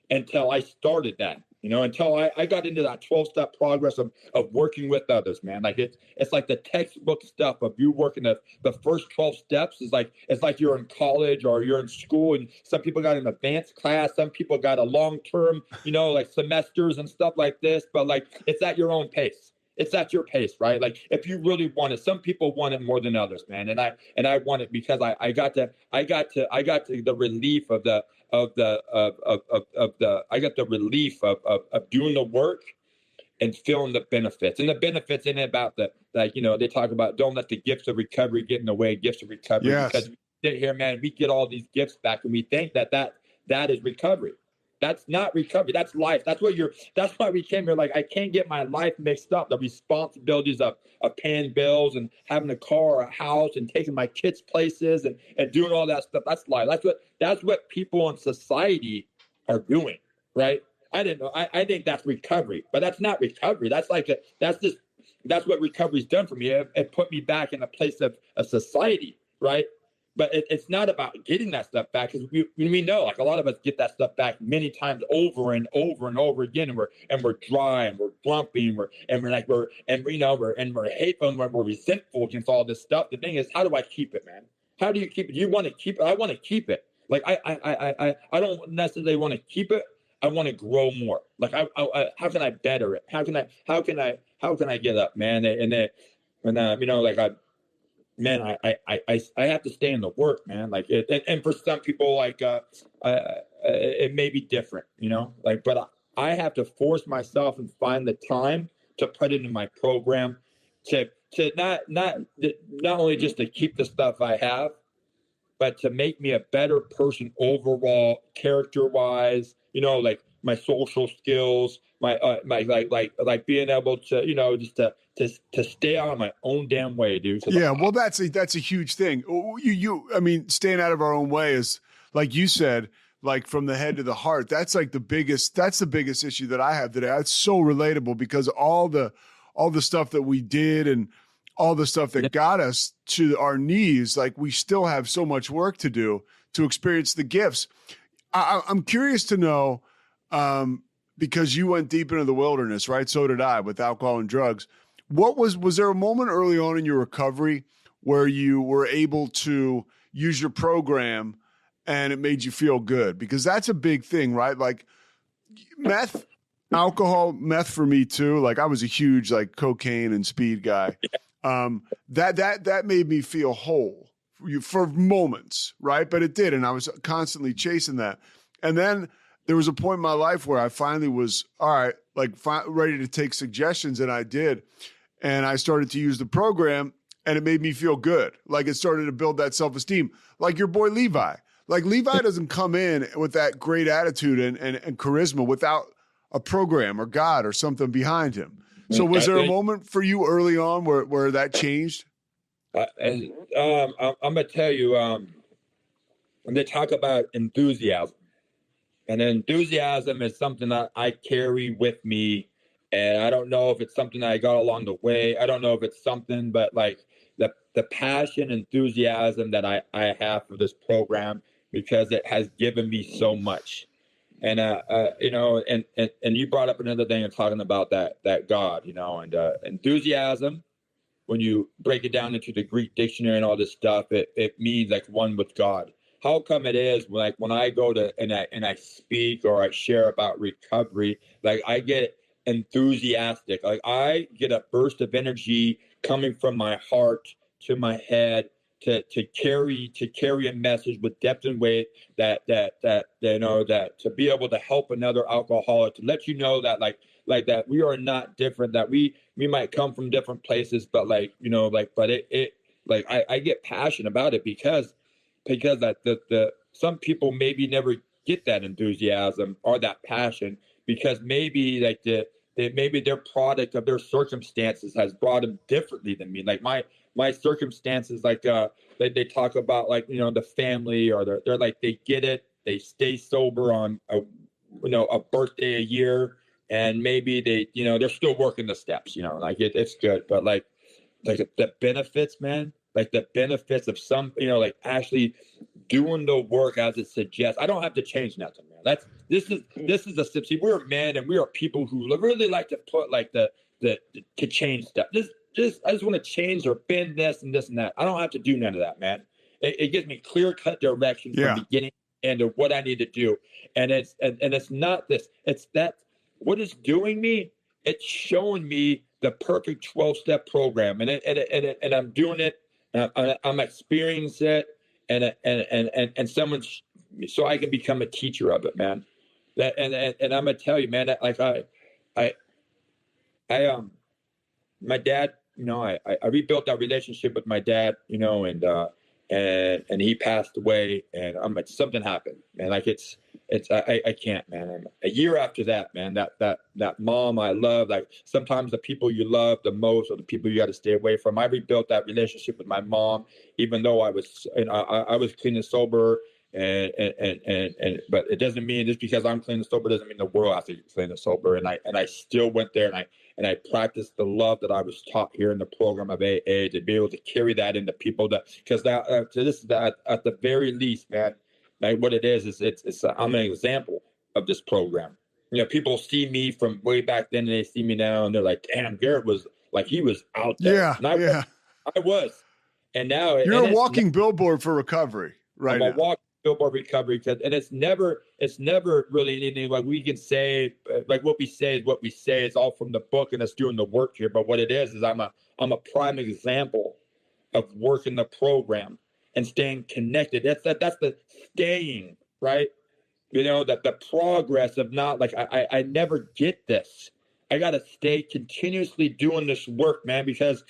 until I started that. Until I got into that 12-step progress of working with others, man. Like it's like the textbook stuff of you working the first 12 steps is like, it's like you're in college or you're in school, and some people got an advanced class, some people got a long-term, like semesters and stuff like this, but like it's at your own pace. It's at your pace, right? Like if you really want it, some people want it more than others, man. And I want it because I got to the relief of doing the work and feeling the benefits. And the benefits in it about they talk about don't let the gifts of recovery get in the way of gifts of recovery. Yes. Because we sit here, man, we get all these gifts back and we think that is recovery. That's not recovery. That's life. That's why we came here. Like, I can't get my life mixed up. The responsibilities of paying bills and having a car or a house and taking my kids places and doing all that stuff. That's life. That's what people in society are doing, right? I didn't know. I think that's recovery, but that's not recovery. That's what recovery's done for me. It put me back in a place of society, right? But it's not about getting that stuff back, because we know, like, a lot of us get that stuff back many times over and over and over again, and we're dry and we're grumpy and we're hateful and we're resentful against all this stuff. The thing is, how do I keep it, man? How do you keep it? You want to keep it? I want to keep it. Like I don't necessarily want to keep it. I want to grow more. Like how can I better it? How can I get up, man? Man, I have to stay in the work, man. Like and for some people, like it may be different, but I have to force myself and find the time to put it in my program to not only just to keep the stuff I have, but to make me a better person overall, character-wise, like my social skills, my being able to, just to stay out of my own damn way, dude. Yeah, well, that's a huge thing. I mean, staying out of our own way is, like you said, like from the head to the heart. That's the biggest issue that I have today. It's so relatable because all the stuff that we did and all the stuff that got us to our knees, like, we still have so much work to do to experience the gifts. I'm curious to know, because you went deep into the wilderness, right? So did I, with alcohol and drugs. Was there a moment early on in your recovery where you were able to use your program and it made you feel good? Because that's a big thing, right? Like meth for me too. Like, I was a huge, like, cocaine and speed guy. That made me feel whole for moments, right? But it did. And I was constantly chasing that. And then there was a point in my life where I finally was, all right, like, ready to take suggestions. And I did. And I started to use the program, and it made me feel good. Like it started to build that self-esteem. Like your boy Levi. Like Levi doesn't come in with that great attitude and charisma without a program or God or something behind him. So was there a moment for you early on where that changed? I'm gonna tell you, when they talk about enthusiasm, and enthusiasm is something that I carry with me, and I don't know if it's something that I got along the way. I don't know if it's something, but like the passion, enthusiasm that I have for this program, because it has given me so much. And you know, and you brought up another thing, and talking about that God, you know, and enthusiasm. When you break it down into the Greek dictionary and all this stuff, it means like one with God. How come it is like when I go to and I speak or I share about recovery, like I get enthusiastic, like I get a burst of energy coming from my heart to my head to carry a message with depth and weight, that you know, that to be able to help another alcoholic, to let you know that like that we are not different, that we might come from different places, but like, you know, like, but it like I get passionate about it because that the some people maybe never get that enthusiasm or that passion, because maybe like maybe their product of their circumstances has brought them differently than me. Like my circumstances, like they talk about, like, you know, the family, or they're like, they get it, they stay sober on a, you know, a birthday a year, and maybe they, you know, they're still working the steps, you know, like it's good, but like the benefits, man, like the benefits of some, you know, like actually doing the work as it suggests. I don't have to change nothing, man. This is a see, we're men, and we are people who really like to put like the to change stuff. I just want to change or bend this and this and that. I don't have to do none of that, man. It gives me clear cut direction from beginning and to what I need to do. And it's not this. It's that what it's doing me. It's showing me the perfect 12-step program, and I'm doing it. I'm experiencing it, and someone, so I can become a teacher of it, man. And I'm gonna tell you, man, that like I my dad, you know, I rebuilt that relationship with my dad, you know, and he passed away, and I'm like, something happened, man. Like I can't, man. And a year after that, man, that mom I love, like sometimes the people you love the most are the people you got to stay away from. I rebuilt that relationship with my mom, even though I was, and I was clean and sober. But it doesn't mean, just because I'm clean and sober doesn't mean the world has to be clean and sober. And I still went there, and I practiced the love that I was taught here in the program of AA, to be able to carry that into people, that, because that this is that at the very least, man, like what it is it's I'm an example of this program. You know, people see me from way back then, and they see me now, and they're like, damn, Garet was like, he was out there. Yeah, and I was. And now you're a walking billboard for recovery, right? I'm a walking billboard recovery, and it's never really anything like we can say, like what we say is what we say. It's all from the book, and it's doing the work here. But what it is I'm a prime example of working the program and staying connected. That's the staying, right? You know, that the progress of not like I never get this. I gotta stay continuously doing this work, man, because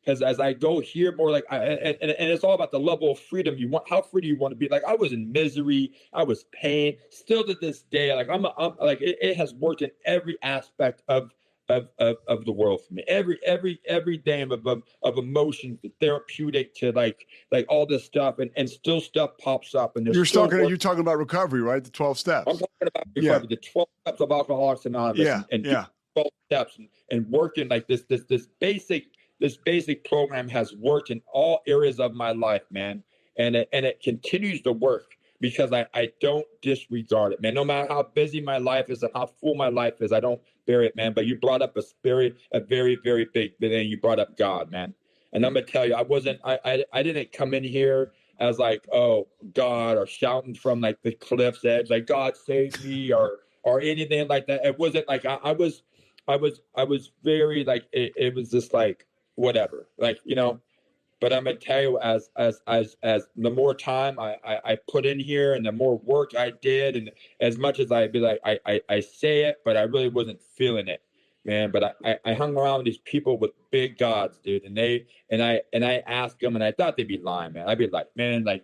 as I go here more, like and it's all about the level of freedom you want. How free do you want to be? Like I was in misery, I was pain. Still to this day, like I'm like it has worked in every aspect of the world for me. Every day of emotions, therapeutic, to like all this stuff, and still stuff pops up. And you're talking about recovery, right? The 12 steps. I'm talking about recovery, the 12 steps of Alcoholics Anonymous, and 12 steps, and working like this basic program has worked in all areas of my life, man. And it continues to work, because I don't disregard it, man. No matter how busy my life is and how full my life is, I don't bury it, man. But you brought up a very, very big thing. You brought up God, man. And I'm gonna tell you, I didn't come in here as like, oh, God, or shouting from like the cliff's edge, like, God save me, or anything like that. It wasn't like I was very like, it was just like, whatever, like, you know. But I'm gonna tell you, as the more time I put in here, and the more work I did, and as much as I'd be like, I say it, but I really wasn't feeling it, man. But I hung around with these people with big gods, dude. And I asked them, and I thought they'd be lying, man. I'd be like, man, like,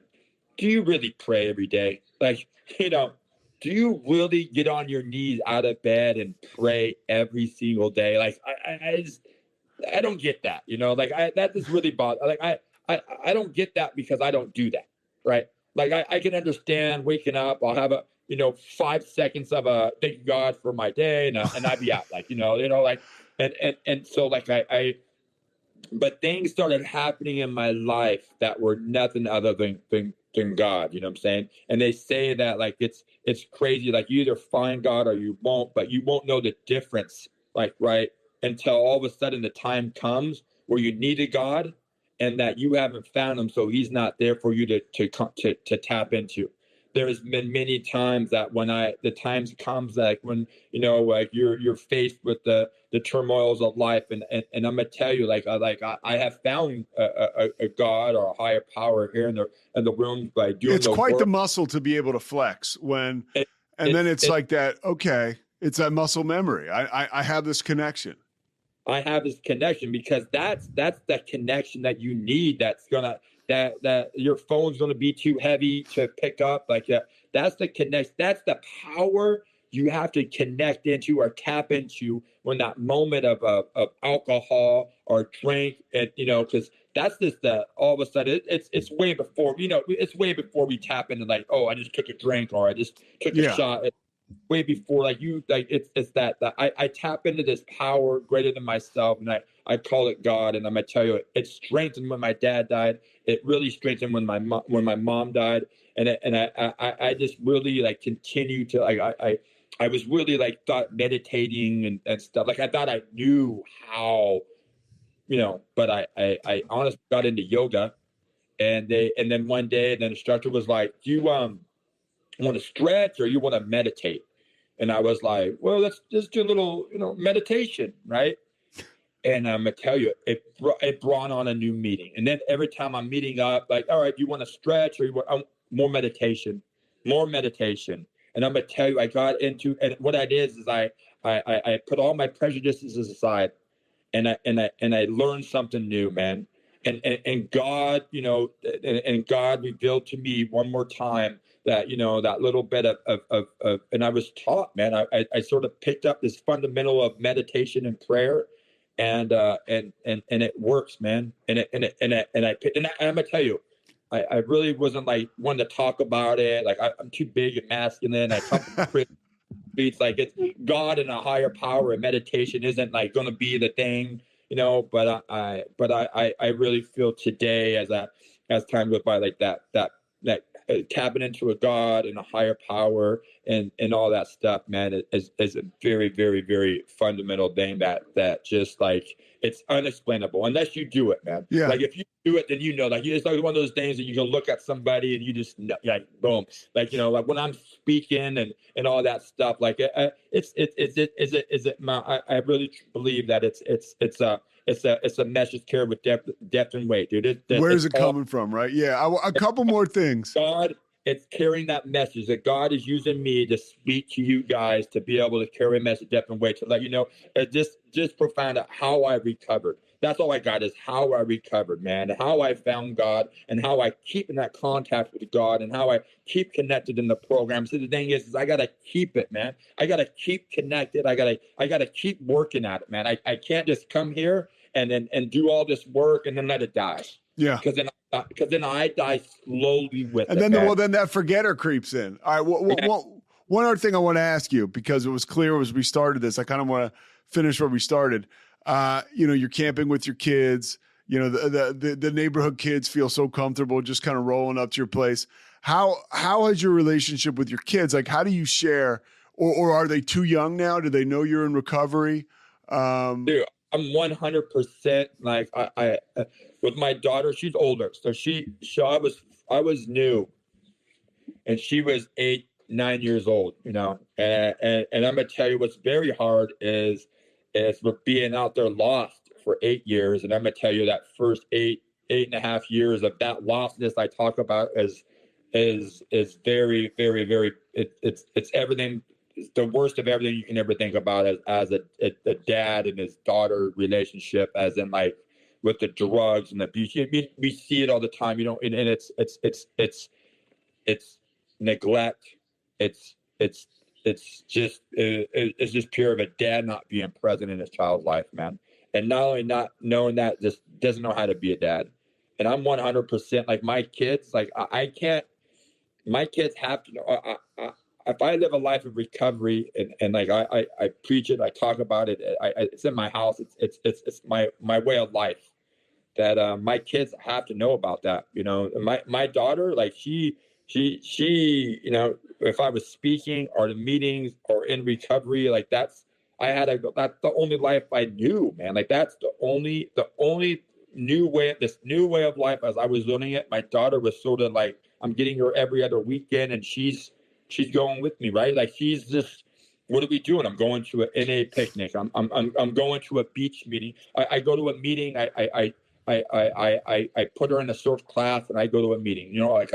do you really pray every day? Like, do you really get on your knees out of bed and pray every single day? Like, I don't get that, like that just really bothers. Like, I don't get that because I don't do that. Right. Like I can understand waking up. I'll have 5 seconds of a thank God for my day. And I'd be out like, like, and so like but things started happening in my life that were nothing other than God, you know what I'm saying? And they say that like it's crazy, like you either find God or you won't, but you won't know the difference, like, right, until all of a sudden the time comes where you needed God and that you haven't found him, so he's not there for you to tap into. There's been many times that when the times comes like when like you're faced with the turmoils of life, and I'm gonna tell you like I have found a God or a higher power here in the room by doing it's the quite work. the muscle to be able to flex when then it's like that. Okay, it's that muscle memory. I have this connection. I have this connection because that's the connection that you need. That's gonna that your phone's gonna be too heavy to pick up. Like that's the connect. That's the power you have to connect into or tap into when that moment of alcohol or drink, and because that's just all of a sudden it's way before it's way before we tap into like, oh, I just took a drink or I just took a shot. Way before it's that I tap into this power greater than myself, and I call it God. And I'm gonna tell you, it strengthened when my dad died. It really strengthened when my mom died, and I just really like continue to like I was really like thought meditating and stuff. Like I thought I knew how, but I honestly got into yoga, and then one day the instructor was like, "Do you want to stretch or you want to meditate?" And I was like, well, let's just do a little, meditation, right? And I'm gonna tell you, it brought on a new meeting. And then every time I'm meeting up, like, all right, you want to stretch or you want more meditation, more meditation. And I'm gonna tell you, I got into, and what I did is I put all my prejudices aside, and I learned something new, man. And God, and God revealed to me one more time that that little bit of and I was taught, man. I sort of picked up this fundamental of meditation and prayer, and it works, man. And I'm gonna tell you, I really wasn't like one to talk about it. Like I'm too big and masculine. I come from Christian beats, like it's God and a higher power, and meditation isn't like going to be the thing, but I really feel today as time goes by, like that tapping into a God and a higher power and all that stuff, man, is a very, very, very fundamental thing that just like it's unexplainable unless you do it, man. Yeah. Like if you do it, then like it's like one of those things that you can look at somebody and you just like boom, like like when I'm speaking and all that stuff, like I really believe that it's a message carried with depth and weight, dude. Where's it coming from, right? Yeah, a couple more things. God, it's carrying that message that God is using me to speak to you guys to be able to carry a message, depth and weight, to let you know. Just profound how I recovered. That's all I got is how I recovered, man, and how I found God, and how I keep in that contact with God, and how I keep connected in the program. So the thing is I gotta keep it, man. I gotta keep connected. I gotta keep working at it, man. I can't just come here and do all this work and then let it die. Yeah, because then I die slowly with and it. Then that forgetter creeps in. All right, one other thing I want to ask you, because it was clear as we started this, I kind of want to finish where we started. You're camping with your kids. The neighborhood kids feel so comfortable just kind of rolling up to your place. How has your relationship with your kids? Like, how do you share, or are they too young now? Do they know you're in recovery? Dude, I'm 100% like I with my daughter. She's older, so I was new, and she was 8-9 years old. And I'm gonna tell you what's very hard is with being out there lost for 8 years, and I'm gonna tell you that first 8.5 years of that lostness I talk about is very, very, very. It's everything the worst of everything you can ever think about as a dad and his daughter relationship, as in like with the drugs and the abuse. We see it all the time, you know, and it's neglect. It's just pure of a dad not being present in his child's life, man. And not only not knowing that, just doesn't know how to be a dad. And I'm 100% like my kids. Like I can't. My kids have to know. If I live a life of recovery and like I preach it, I talk about it. It's in my house. It's my way of life. That my kids have to know about that. You know, my daughter, like she, you know, if I was speaking or the meetings or in recovery, like that's the only life I knew, man. Like that's the only new way of life as I was learning it. My daughter was sort of like, I'm getting her every other weekend, and she's going with me, right? Like she's just, what are we doing? I'm going to an NA picnic. I'm going to a beach meeting. I go to a meeting. I put her in a surf class, and I go to a meeting. You know, like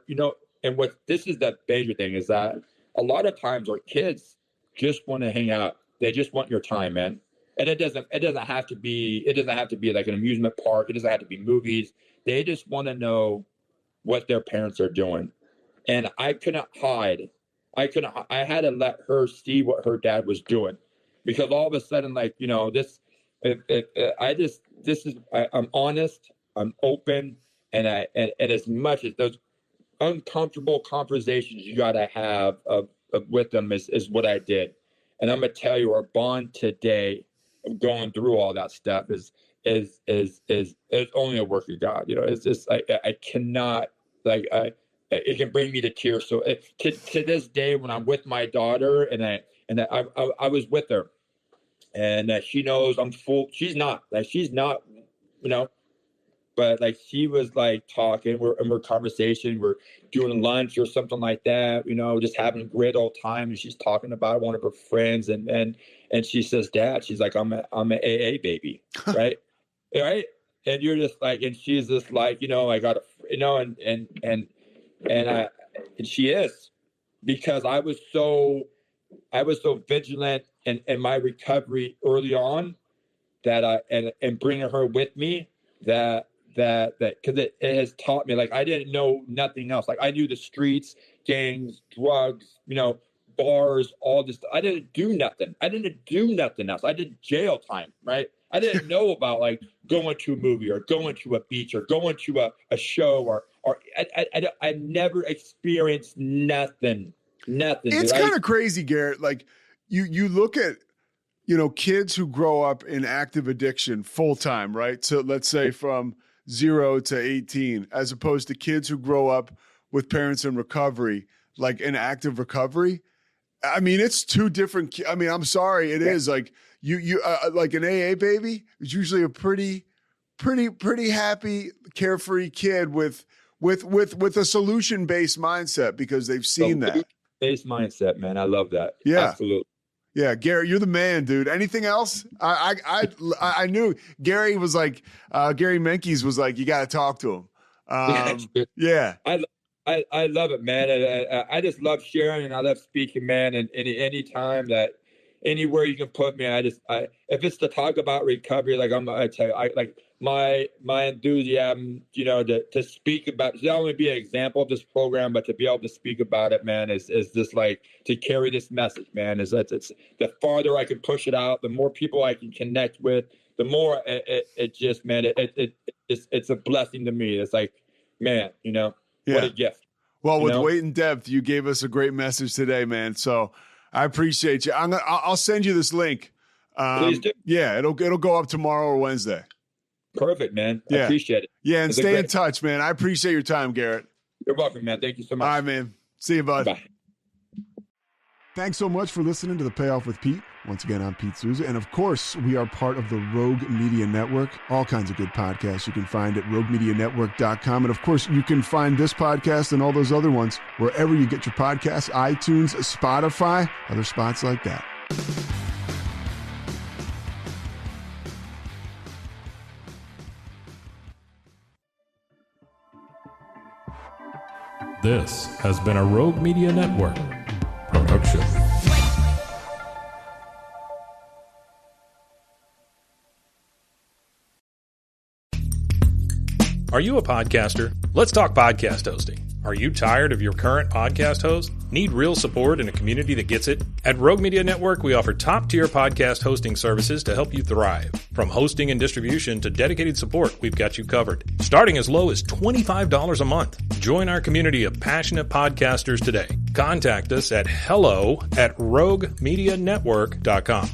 you know. And what this is the major thing is that a lot of times our kids just want to hang out. They just want your time, man. And it doesn't have to be like an amusement park. It doesn't have to be movies. They just want to know what their parents are doing. And I couldn't hide. I had to let her see what her dad was doing, because all of a sudden, like, you know, I'm honest, I'm open, and as much as those uncomfortable conversations you gotta have with them is what I did. And I'm gonna tell you, our bond today, going through all that stuff, is only a work of God. You know, it's just I cannot, like, it can bring me to tears. So to this day, when I'm with my daughter and I was with her, and she knows I'm full. She's not, you know. But like she was like talking, we're conversation, we're doing lunch or something like that, you know, just having a great old time. And she's talking about one of her friends, and she says, "Dad," she's like, I'm an AA baby, right, right. And you're just like, and she's just like, you know, I got a, you know, and she is, because I was so vigilant in my recovery early on, that and bringing her with me, that because it has taught me, like, I didn't know nothing else. Like I knew the streets, gangs, drugs, you know, bars, all this. I didn't do nothing. I didn't do nothing else. I did jail time, right? I didn't know about like going to a movie or going to a beach or going to a show or I never experienced nothing. It's kind of crazy, Garrett. Like you look at, you know, kids who grow up in active addiction full time, right? So let's say from 0 to 18, as opposed to kids who grow up with parents in recovery, like in active recovery. I mean, it's two different. I mean, I'm sorry, it is like you like an AA baby is usually a pretty happy, carefree kid with a solution based mindset, because they've seen that based mindset, man. I love that. Yeah, absolutely. Yeah, Gary, you're the man, dude. Anything else? I knew Gary was like, Gary Menkes was like, you got to talk to him. Yeah. I love it, man. I just love sharing, and I love speaking, man. And any time that, anywhere you can put me, if it's to talk about recovery, like I tell you, I like my enthusiasm, you know, to speak about, to not only be an example of this program, but to be able to speak about it, man, is just like to carry this message, man. Is that it's the farther I can push it out, the more people I can connect with, the more it just, man, it's a blessing to me. It's like, man, you know, what a gift. Well, with Weight and Depth, you gave us a great message today, man. So I appreciate you. I'll send you this link. Please do. Yeah, it'll go up tomorrow or Wednesday. Perfect, man. I appreciate it. Yeah, and stay in touch, man. I appreciate your time, Garrett. You're welcome, man. Thank you so much. All right, man. See you, bud. Bye. Thanks so much for listening to the Payoff with Pete. Once again, I'm Pete Souza. And of course, we are part of the Rogue Media Network. All kinds of good podcasts you can find at roguemedianetwork.com. And of course, you can find this podcast and all those other ones wherever you get your podcasts, iTunes, Spotify, other spots like that. This has been a Rogue Media Network production. Are you a podcaster? Let's talk podcast hosting. Are you tired of your current podcast host? Need real support in a community that gets it? At Rogue Media Network, we offer top-tier podcast hosting services to help you thrive. From hosting and distribution to dedicated support, we've got you covered. Starting as low as $25 a month. Join our community of passionate podcasters today. Contact us at hello@roguemedianetwork.com.